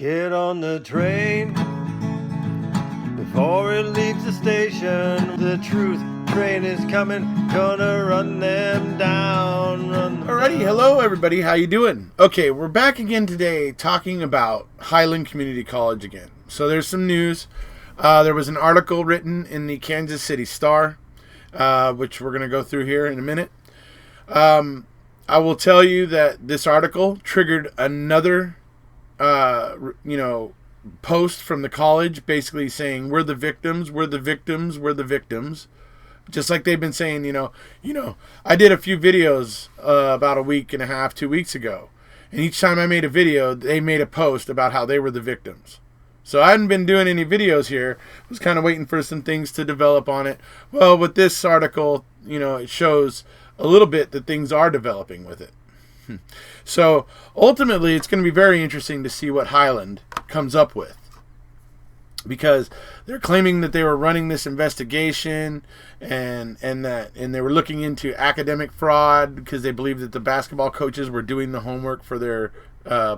Get on the train before it leaves the station. The truth train is coming, gonna run them down. Alrighty, hello everybody, how you doing? Okay, we're back again today talking about Highland Community College again. So there's some news. There was an article written in the Kansas City Star, which we're going to go through here in a minute. I will tell you that this article triggered another post from the college basically saying we're the victims, we're the victims, we're the victims. Just like they've been saying, I did a few videos about a week and a half, 2 weeks ago. And each time I made a video, they made a post about how they were the victims. So I hadn't been doing any videos here. I was kind of waiting for some things to develop on it. Well, with this article, it shows a little bit that things are developing with it. So ultimately, it's going to be very interesting to see what Highland comes up with, because they're claiming that they were running this investigation and they were looking into academic fraud because they believe that the basketball coaches were doing the homework for their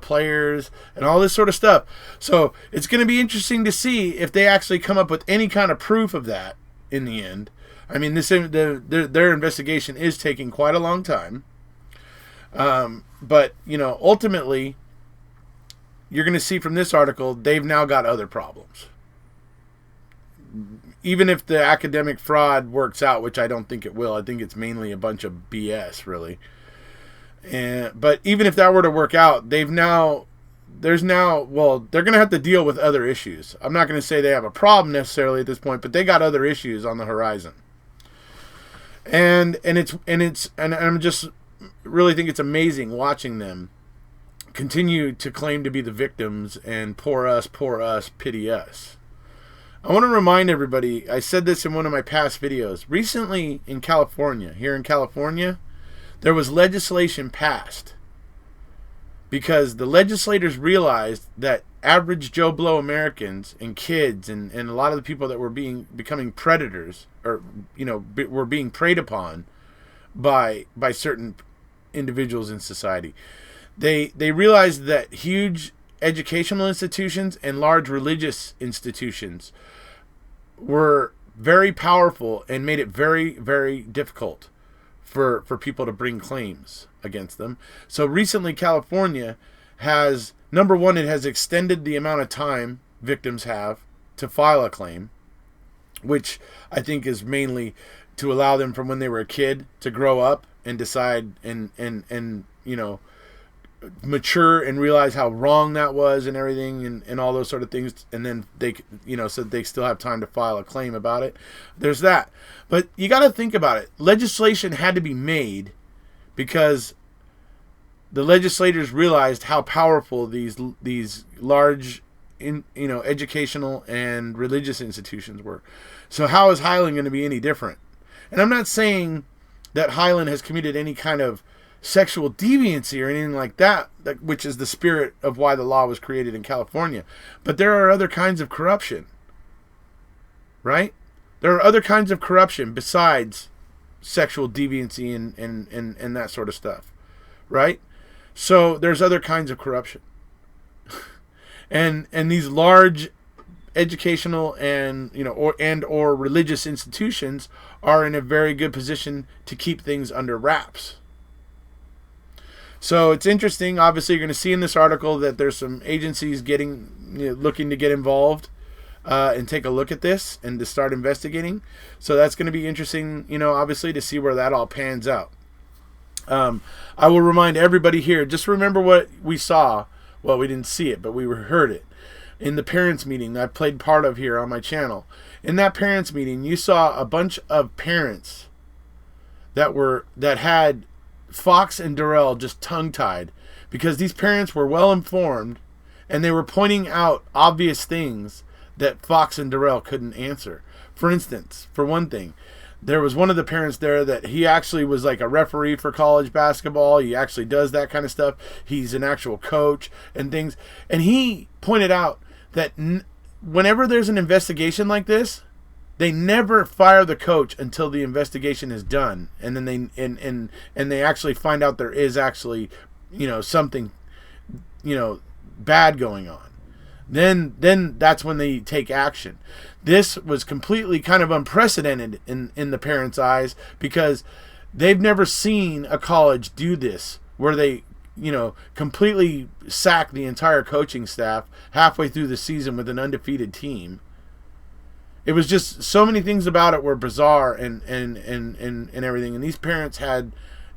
players and all this sort of stuff. So it's going to be interesting to see if they actually come up with any kind of proof of that in the end. I mean, their investigation is taking quite a long time. But, ultimately, you're going to see from this article, they've now got other problems. Even if the academic fraud works out, which I don't think it will. I think it's mainly a bunch of BS, really. But even if that were to work out, they're going to have to deal with other issues. I'm not going to say they have a problem necessarily at this point, but they got other issues on the horizon. And I'm just really think it's amazing watching them continue to claim to be the victims and poor us, pity us. I want to remind everybody, I said this in one of my past videos. Recently here in California, there was legislation passed because the legislators realized that average Joe Blow Americans and kids and a lot of the people that were becoming predators or were being preyed upon by certain individuals in society. They realized that huge educational institutions and large religious institutions were very powerful and made it very, very difficult for people to bring claims against them. So recently California has, number one, it has extended the amount of time victims have to file a claim, which I think is mainly to allow them from when they were a kid to grow up and decide and mature and realize how wrong that was and everything and all those sort of things, and then they so they still have time to file a claim about it. There's that. But you got to think about it. Legislation had to be made because the legislators realized how powerful these large educational and religious institutions were. So how is Highland going to be any different? And I'm not saying that Highland has committed any kind of sexual deviancy or anything like that, which is the spirit of why the law was created in California. But there are other kinds of corruption, right? There are other kinds of corruption besides sexual deviancy and that sort of stuff, right? So there's other kinds of corruption. and these large educational and or religious institutions are in a very good position to keep things under wraps. So it's interesting. Obviously, you're going to see in this article that there's some agencies looking to get involved and take a look at this and to start investigating. So that's going to be interesting, obviously, to see where that all pans out. I will remind everybody here, just remember what we saw. Well, we didn't see it, but we heard it in the parents' meeting that I played part of here on my channel. In that parents' meeting, you saw a bunch of parents that had Fox and Durrell just tongue-tied because these parents were well informed and they were pointing out obvious things that Fox and Durrell couldn't answer. For instance, for one thing, there was one of the parents there that he actually was like a referee for college basketball. He actually does that kind of stuff. He's an actual coach and things. And he pointed out that whenever there's an investigation like this, they never fire the coach until the investigation is done, and then they actually find out there is actually something bad going on. then that's when they take action. This was completely kind of unprecedented in the parents' eyes, because they've never seen a college do this, where they, completely sack the entire coaching staff halfway through the season with an undefeated team. It was just, so many things about it were bizarre and everything. And these parents had,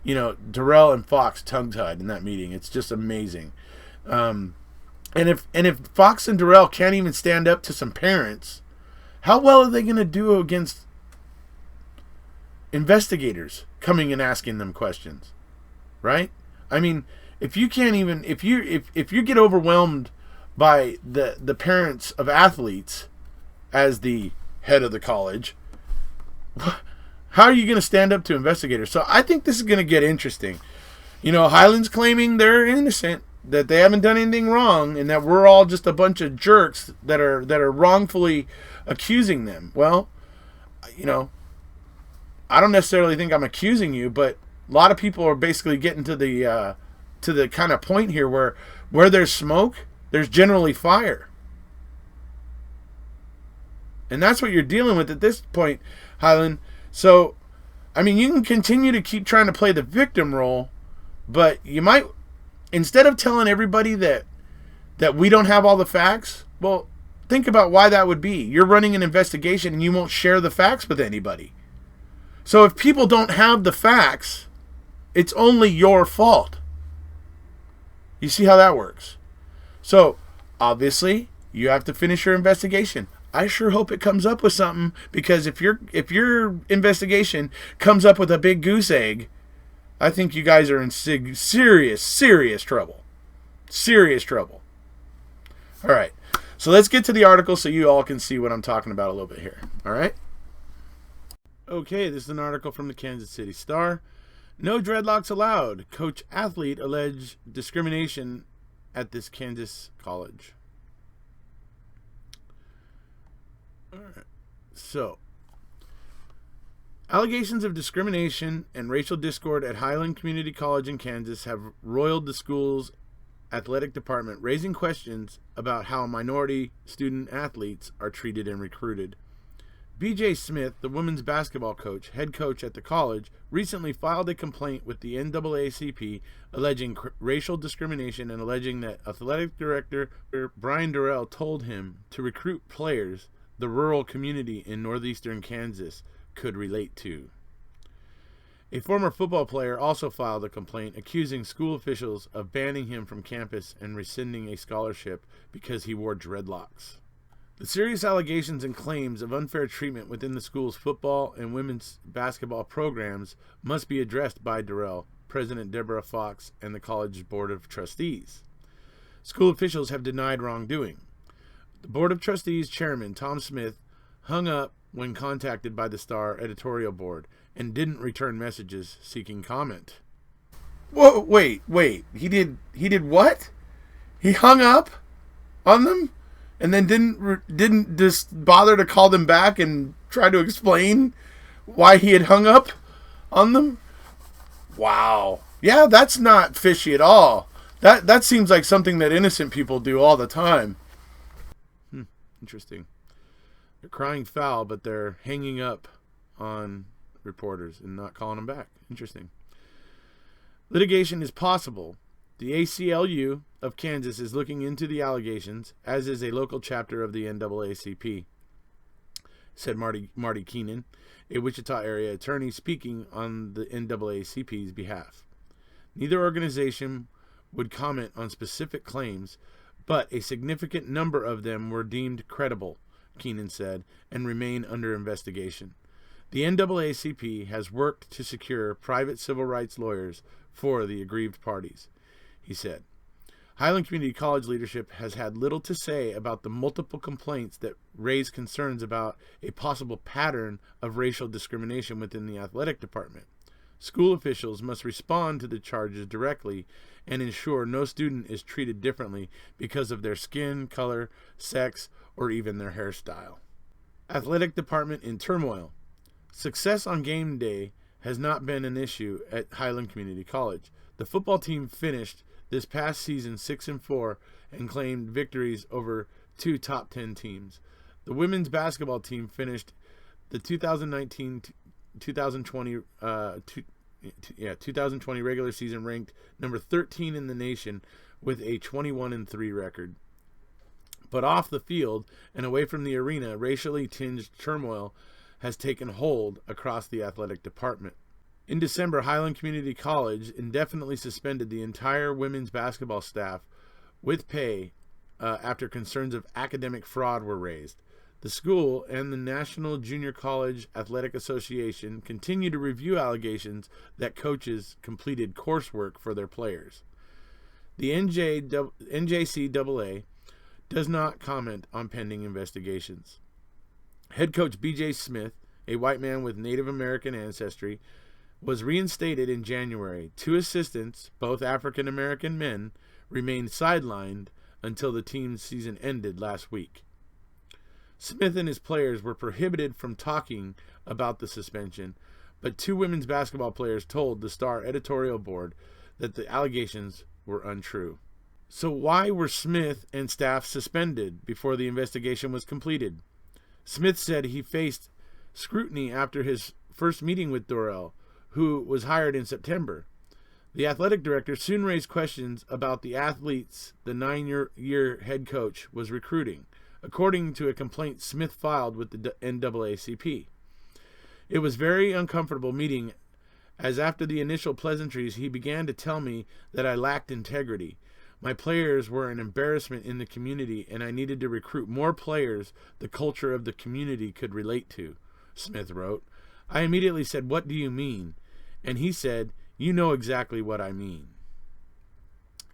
Darrell and Fox tongue-tied in that meeting. It's just amazing. And if Fox and Darrell can't even stand up to some parents, how well are they going to do against investigators coming and asking them questions, right? I mean, if you can't even, if you get overwhelmed by the parents of athletes as the head of the college, how are you going to stand up to investigators? So I think this is going to get interesting. Highland's claiming they're innocent, that they haven't done anything wrong, and that we're all just a bunch of jerks that are wrongfully accusing them. Well, I don't necessarily think I'm accusing you, but a lot of people are basically getting to the kind of point here where there's smoke, there's generally fire. And that's what you're dealing with at this point, Highland. So, I mean, you can continue to keep trying to play the victim role, but you might, instead of telling everybody that we don't have all the facts, well, think about why that would be. You're running an investigation and you won't share the facts with anybody. So if people don't have the facts, it's only your fault. You see how that works? So, obviously, you have to finish your investigation. I sure hope it comes up with something, because if your investigation comes up with a big goose egg, I think you guys are in serious trouble. Serious trouble. All right. So let's get to the article so you all can see what I'm talking about a little bit here. All right? Okay, this is an article from the Kansas City Star. No dreadlocks allowed. Coach athlete allege discrimination at this Kansas college. All right. So, allegations of discrimination and racial discord at Highland Community College in Kansas have roiled the school's athletic department, raising questions about how minority student athletes are treated and recruited. B.J. Smith, the women's basketball coach, head coach at the college, recently filed a complaint with the NAACP alleging racial discrimination and alleging that athletic director Brian Darrell told him to recruit players the rural community in northeastern Kansas could relate to. A former football player also filed a complaint accusing school officials of banning him from campus and rescinding a scholarship because he wore dreadlocks. The serious allegations and claims of unfair treatment within the school's football and women's basketball programs must be addressed by Darrell, President Deborah Fox, and the college's Board of Trustees. School officials have denied wrongdoing. The Board of Trustees chairman, Tom Smith, hung up when contacted by the Star editorial board and didn't return messages seeking comment. Whoa, wait. He did what? He hung up on them? And then didn't just bother to call them back and try to explain why he had hung up on them? Wow. Yeah, that's not fishy at all. That seems like something that innocent people do all the time. Interesting. They're crying foul, but they're hanging up on reporters and not calling them back. Interesting. Litigation is possible. The ACLU of Kansas is looking into the allegations, as is a local chapter of the NAACP, said Marty Keenan, a Wichita area attorney speaking on the NAACP's behalf. Neither organization would comment on specific claims, but a significant number of them were deemed credible, Keenan said, and remain under investigation. The NAACP has worked to secure private civil rights lawyers for the aggrieved parties, he said. Highland Community College leadership has had little to say about the multiple complaints that raise concerns about a possible pattern of racial discrimination within the athletic department. School officials must respond to the charges directly and ensure no student is treated differently because of their skin color, sex, or even their hairstyle. Athletic department in turmoil. Success on game day has not been an issue at Highland Community College. The football team finished this past season 6-4 and claimed victories over 2 top 10 teams. The women's basketball team finished the 2020 regular season ranked number 13 in the nation with a 21-3 record. But off the field and away from the arena, racially tinged turmoil has taken hold across the athletic department. In December, Highland Community College indefinitely suspended the entire women's basketball staff with pay after concerns of academic fraud were raised. The school and the National Junior College Athletic Association continue to review allegations that coaches completed coursework for their players. The NJCAA does not comment on pending investigations. Head coach B.J. Smith, a white man with Native American ancestry, was reinstated in January. 2 assistants, both African American men, remained sidelined until the team's season ended last week. Smith and his players were prohibited from talking about the suspension, but 2 women's basketball players told the Star editorial board that the allegations were untrue. So why were Smith and staff suspended before the investigation was completed? Smith said he faced scrutiny after his first meeting with Dorrell, who was hired in September. The athletic director soon raised questions about the athletes the 9-year head coach was recruiting, according to a complaint Smith filed with the NAACP. It was very uncomfortable meeting, as after the initial pleasantries he began to tell me that I lacked integrity. My players were an embarrassment in the community, and I needed to recruit more players the culture of the community could relate to, Smith wrote. I immediately said, "What do you mean?" And he said, "You know exactly what I mean."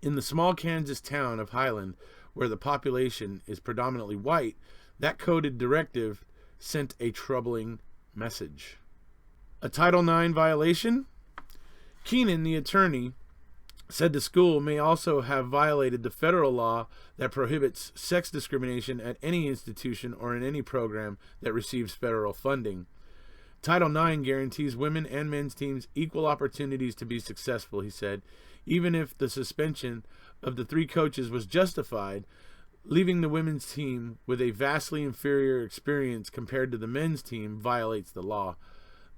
In the small Kansas town of Highland, where the population is predominantly white, that coded directive sent a troubling message. A Title IX violation? Keenan, the attorney, said the school may also have violated the federal law that prohibits sex discrimination at any institution or in any program that receives federal funding. Title IX guarantees women and men's teams equal opportunities to be successful, he said. Even if the suspension of the 3 coaches was justified, leaving the women's team with a vastly inferior experience compared to the men's team violates the law.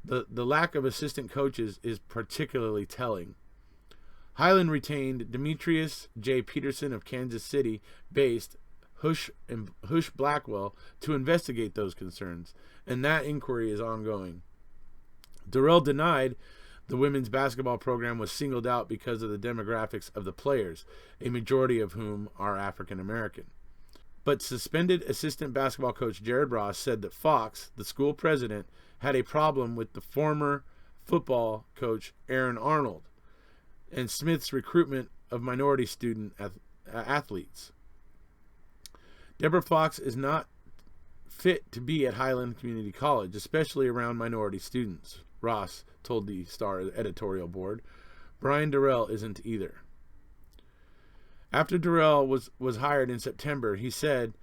The lack of assistant coaches is particularly telling. Highland retained Demetrius J. Peterson of Kansas City-based Hush Blackwell to investigate those concerns, and that inquiry is ongoing. Dorrell denied the women's basketball program was singled out because of the demographics of the players, a majority of whom are African American. But suspended assistant basketball coach Jared Ross said that Fox, the school president, had a problem with the former football coach Aaron Arnold and Smith's recruitment of minority student athletes. Deborah Fox is not fit to be at Highland Community College, especially around minority students, Ross told the Star editorial board. Brian Dorrell isn't either. After Dorrell was hired in September, he said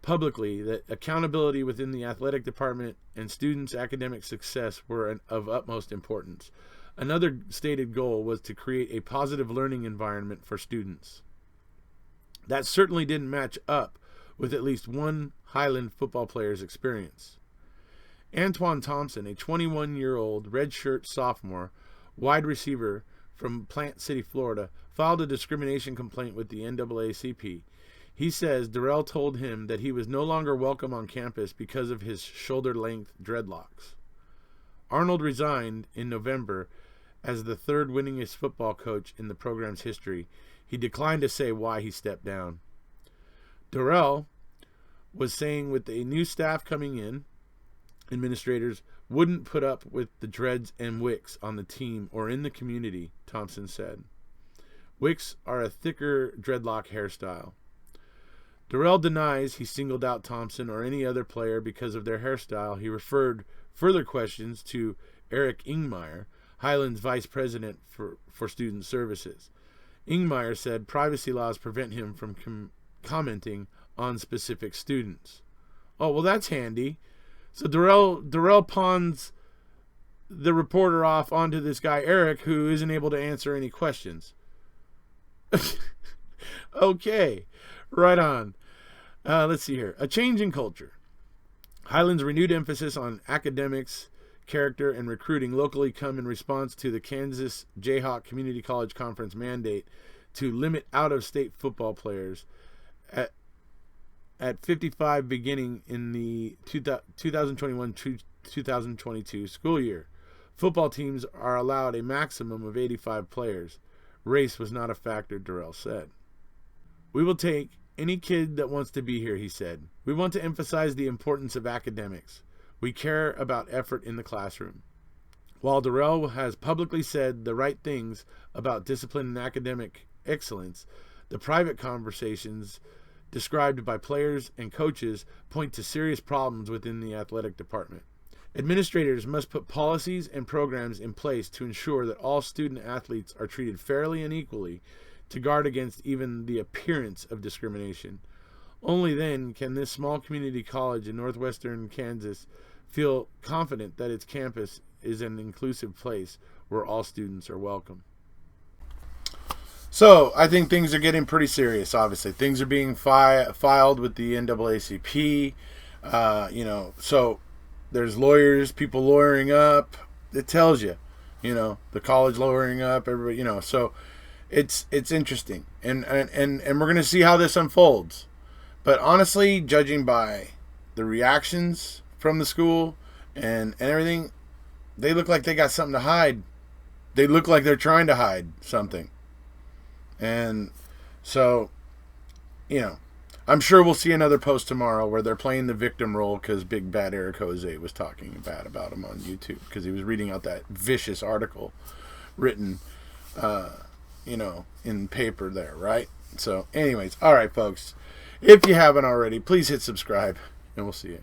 publicly that accountability within the athletic department and students' academic success were of utmost importance. Another stated goal was to create a positive learning environment for students. That certainly didn't match up with at least one Highland football player's experience. Antoine Thompson, a 21-year-old redshirt sophomore wide receiver from Plant City, Florida, filed a discrimination complaint with the NAACP. He says Dorrell told him that he was no longer welcome on campus because of his shoulder-length dreadlocks. Arnold resigned in November as the 3rd winningest football coach in the program's history. He declined to say why he stepped down. Dorrell was saying with a new staff coming in, administrators wouldn't put up with the dreads and wicks on the team or in the community, Thompson said. Wicks are a thicker dreadlock hairstyle. Dorrell denies he singled out Thompson or any other player because of their hairstyle. He referred further questions to Eric Ingmeyer, Highland's vice president for student services. Ingmeyer said privacy laws prevent him from commenting on specific students. Oh, well, that's handy. So Dorrell pawns the reporter off onto this guy, Eric, who isn't able to answer any questions. Okay. Right on. Let's see here. A change in culture. Highland's renewed emphasis on academics, character, and recruiting locally come in response to the Kansas Jayhawk Community College Conference mandate to limit out-of-state football players at 55 beginning in the 2021-2022 school year. Football teams are allowed a maximum of 85 players. Race was not a factor, Durrell said. We will take any kid that wants to be here, he said. We want to emphasize the importance of academics. We care about effort in the classroom. While Durrell has publicly said the right things about discipline and academic excellence, the private conversations described by players and coaches point to serious problems within the athletic department. Administrators must put policies and programs in place to ensure that all student athletes are treated fairly and equally to guard against even the appearance of discrimination. Only then can this small community college in northwestern Kansas feel confident that its campus is an inclusive place where all students are welcome. So, I think things are getting pretty serious, obviously. Things are being filed with the NAACP. So there's lawyers, people lawyering up. It tells you, the college lawyering up, everybody, so it's interesting. And we're going to see how this unfolds. But honestly, judging by the reactions from the school and everything, they look like they got something to hide. They look like they're trying to hide something. And so, I'm sure we'll see another post tomorrow where they're playing the victim role because Big Bad Eric Jose was talking bad about him on YouTube because he was reading out that vicious article written, in paper there, right? So, anyways, all right, folks. If you haven't already, please hit subscribe, and we'll see you.